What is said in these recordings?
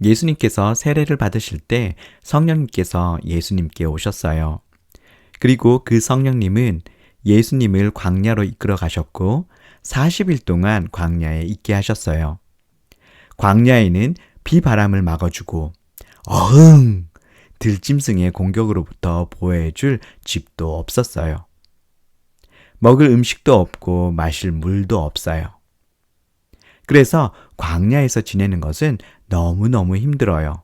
예수님께서 세례를 받으실 때 성령님께서 예수님께 오셨어요. 그리고 그 성령님은 예수님을 광야로 이끌어 가셨고 40일 동안 광야에 있게 하셨어요. 광야에는 비바람을 막아주고 어흥! 들짐승의 공격으로부터 보호해줄 집도 없었어요. 먹을 음식도 없고 마실 물도 없어요. 그래서 광야에서 지내는 것은 너무너무 힘들어요.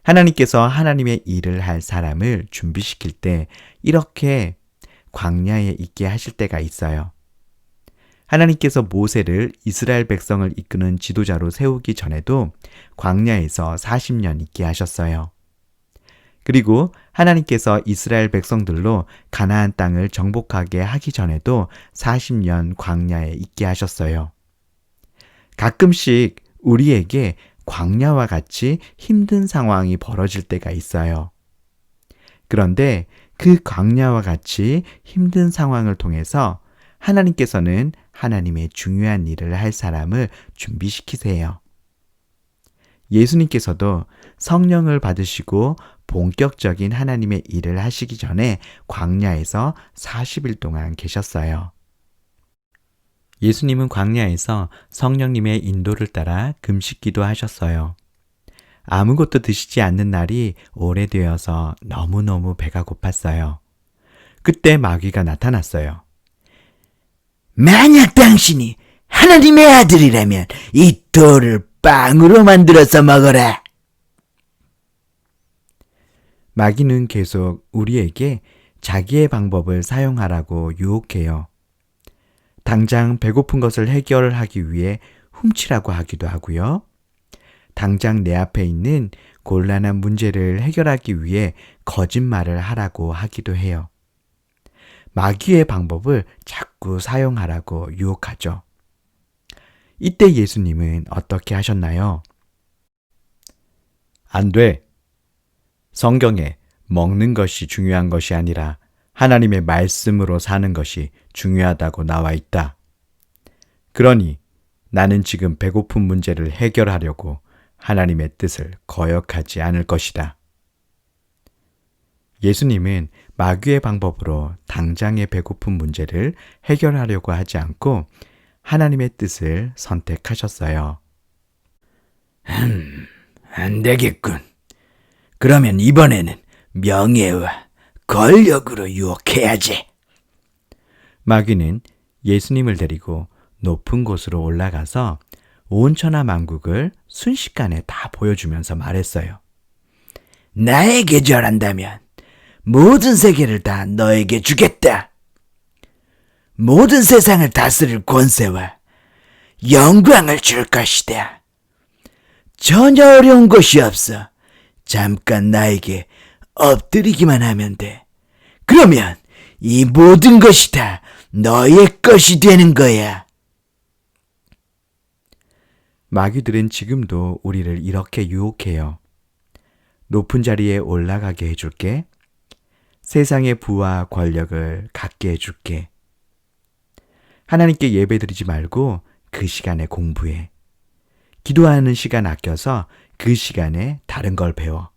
하나님께서 하나님의 일을 할 사람을 준비시킬 때 이렇게 광야에 있게 하실 때가 있어요. 하나님께서 모세를 이스라엘 백성을 이끄는 지도자로 세우기 전에도 광야에서 40년 있게 하셨어요. 그리고 하나님께서 이스라엘 백성들로 가나안 땅을 정복하게 하기 전에도 40년 광야에 있게 하셨어요. 가끔씩 우리에게 광야와 같이 힘든 상황이 벌어질 때가 있어요. 그런데 그 광야와 같이 힘든 상황을 통해서 하나님께서는 하나님의 중요한 일을 할 사람을 준비시키세요. 예수님께서도 성령을 받으시고 본격적인 하나님의 일을 하시기 전에 광야에서 40일 동안 계셨어요. 예수님은 광야에서 성령님의 인도를 따라 금식기도 하셨어요. 아무것도 드시지 않는 날이 오래되어서 너무너무 배가 고팠어요. 그때 마귀가 나타났어요. 만약 당신이 하나님의 아들이라면 이 돌을 빵으로 만들어서 먹어라. 마귀는 계속 우리에게 자기의 방법을 사용하라고 유혹해요. 당장 배고픈 것을 해결하기 위해 훔치라고 하기도 하고요. 당장 내 앞에 있는 곤란한 문제를 해결하기 위해 거짓말을 하라고 하기도 해요. 마귀의 방법을 자꾸 사용하라고 유혹하죠. 이때 예수님은 어떻게 하셨나요? 안 돼. 성경에 먹는 것이 중요한 것이 아니라 하나님의 말씀으로 사는 것이 중요하다고 나와 있다. 그러니 나는 지금 배고픈 문제를 해결하려고 하나님의 뜻을 거역하지 않을 것이다. 예수님은 마귀의 방법으로 당장의 배고픈 문제를 해결하려고 하지 않고 하나님의 뜻을 선택하셨어요. 안 되겠군. 그러면 이번에는 명예와 권력으로 유혹해야지. 마귀는 예수님을 데리고 높은 곳으로 올라가서 온 천하 만국을 순식간에 다 보여주면서 말했어요. 나에게 절한다면 모든 세계를 다 너에게 주겠다. 모든 세상을 다스릴 권세와 영광을 줄 것이다. 전혀 어려운 것이 없어. 잠깐 나에게 엎드리기만 하면 돼. 그러면 이 모든 것이 다 너의 것이 되는 거야. 마귀들은 지금도 우리를 이렇게 유혹해요. 높은 자리에 올라가게 해줄게. 세상의 부와 권력을 갖게 해줄게. 하나님께 예배드리지 말고 그 시간에 공부해. 기도하는 시간 아껴서 그 시간에 다른 걸 배워.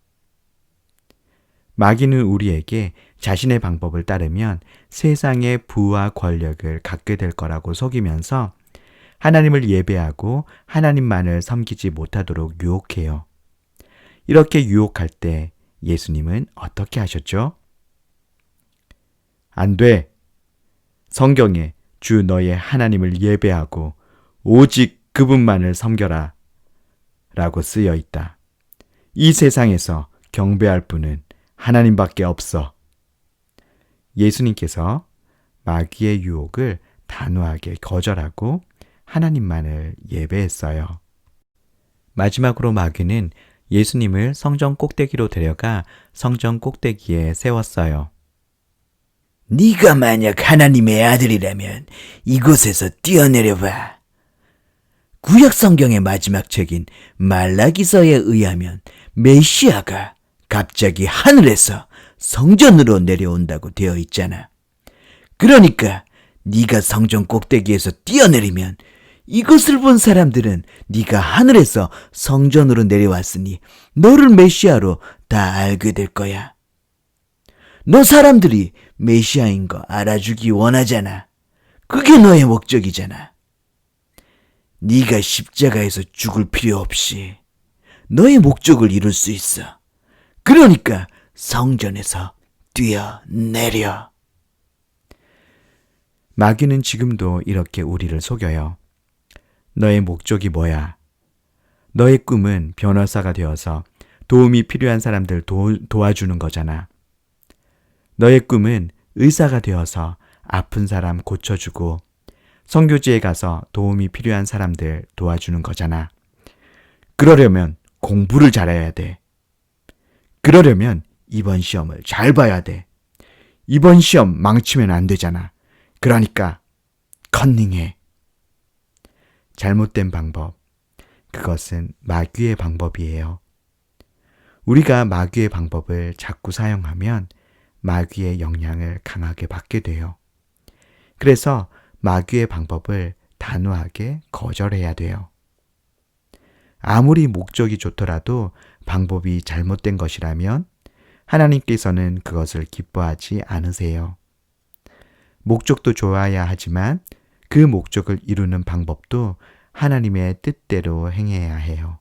마귀는 우리에게 자신의 방법을 따르면 세상의 부와 권력을 갖게 될 거라고 속이면서 하나님을 예배하고 하나님만을 섬기지 못하도록 유혹해요. 이렇게 유혹할 때 예수님은 어떻게 하셨죠? 안 돼. 성경에 주 너의 하나님을 예배하고 오직 그분만을 섬겨라 라고 쓰여 있다. 이 세상에서 경배할 분은 하나님밖에 없어. 예수님께서 마귀의 유혹을 단호하게 거절하고 하나님만을 예배했어요. 마지막으로 마귀는 예수님을 성전 꼭대기로 데려가 성전 꼭대기에 세웠어요. 네가 만약 하나님의 아들이라면 이곳에서 뛰어내려봐. 구약 성경의 마지막 책인 말라기서에 의하면 메시아가 갑자기 하늘에서 성전으로 내려온다고 되어 있잖아. 그러니까 네가 성전 꼭대기에서 뛰어내리면 이것을 본 사람들은 네가 하늘에서 성전으로 내려왔으니 너를 메시아로 다 알게 될 거야. 너 사람들이 메시아인 거 알아주기 원하잖아. 그게 너의 목적이잖아. 네가 십자가에서 죽을 필요 없이 너의 목적을 이룰 수 있어. 그러니까 성전에서 뛰어내려. 마귀는 지금도 이렇게 우리를 속여요. 너의 목적이 뭐야? 너의 꿈은 변호사가 되어서 도움이 필요한 사람들 도와주는 거잖아. 너의 꿈은 의사가 되어서 아픈 사람 고쳐주고 선교지에 가서 도움이 필요한 사람들 도와주는 거잖아. 그러려면 공부를 잘해야 돼. 그러려면 이번 시험을 잘 봐야 돼. 이번 시험 망치면 안 되잖아. 그러니까 컨닝해. 잘못된 방법. 그것은 마귀의 방법이에요. 우리가 마귀의 방법을 자꾸 사용하면 마귀의 영향을 강하게 받게 돼요. 그래서 마귀의 방법을 단호하게 거절해야 돼요. 아무리 목적이 좋더라도 방법이 잘못된 것이라면 하나님께서는 그것을 기뻐하지 않으세요. 목적도 좋아야 하지만 그 목적을 이루는 방법도 하나님의 뜻대로 행해야 해요.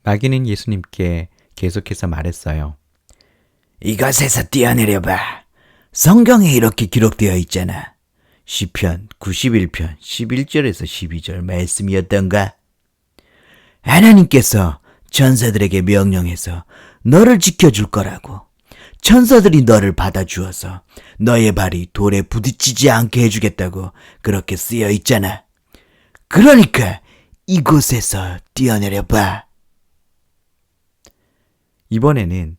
마귀는 예수님께 계속해서 말했어요. 이것에서 뛰어내려봐. 성경에 이렇게 기록되어 있잖아. 시편 91편 11절에서 12절 말씀이었던가? 하나님께서 천사들에게 명령해서 너를 지켜줄 거라고. 천사들이 너를 받아주어서 너의 발이 돌에 부딪히지 않게 해주겠다고 그렇게 쓰여 있잖아. 그러니까 이곳에서 뛰어내려봐. 이번에는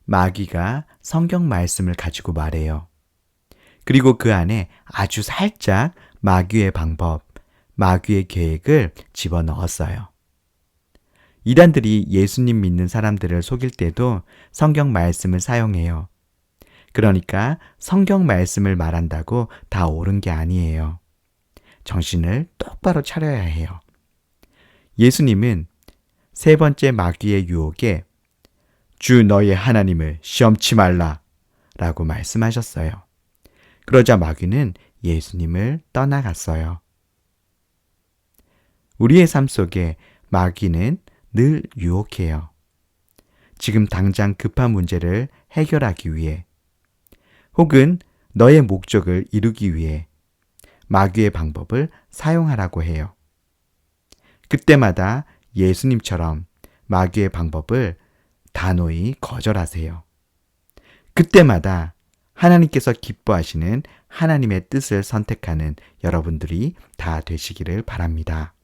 마귀가 성경 말씀을 가지고 말해요. 그리고 그 안에 아주 살짝 마귀의 방법, 마귀의 계획을 집어넣었어요. 이단들이 예수님 믿는 사람들을 속일 때도 성경 말씀을 사용해요. 그러니까 성경 말씀을 말한다고 다 옳은 게 아니에요. 정신을 똑바로 차려야 해요. 예수님은 세 번째 마귀의 유혹에 주 너의 하나님을 시험치 말라 라고 말씀하셨어요. 그러자 마귀는 예수님을 떠나갔어요. 우리의 삶 속에 마귀는 늘 유혹해요. 지금 당장 급한 문제를 해결하기 위해 혹은 너의 목적을 이루기 위해 마귀의 방법을 사용하라고 해요. 그때마다 예수님처럼 마귀의 방법을 단호히 거절하세요. 그때마다 하나님께서 기뻐하시는 하나님의 뜻을 선택하는 여러분들이 다 되시기를 바랍니다.